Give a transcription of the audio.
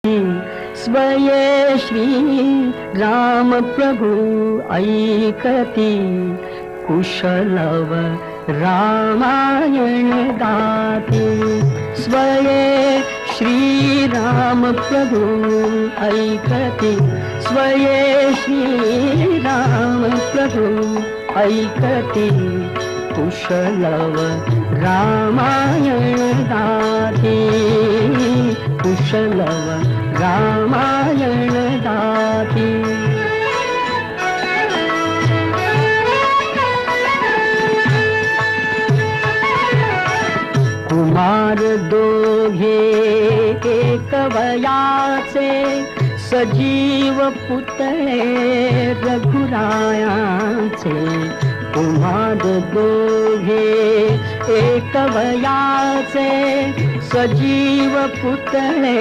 स्वये श्री राम प्रभु ऐकती कुशलव रामायण गाती। स्वये श्री राम प्रभु ऐकती, स्वये श्री राम प्रभु ऐकती कुशलव रामायण गाती। कुशलव रामायण गाती। कुमार दोघे एक वयाचे, सजीव पुतळे रघुरायांचे। कुमार दोघे एक वयाचे, सजीव पुतळे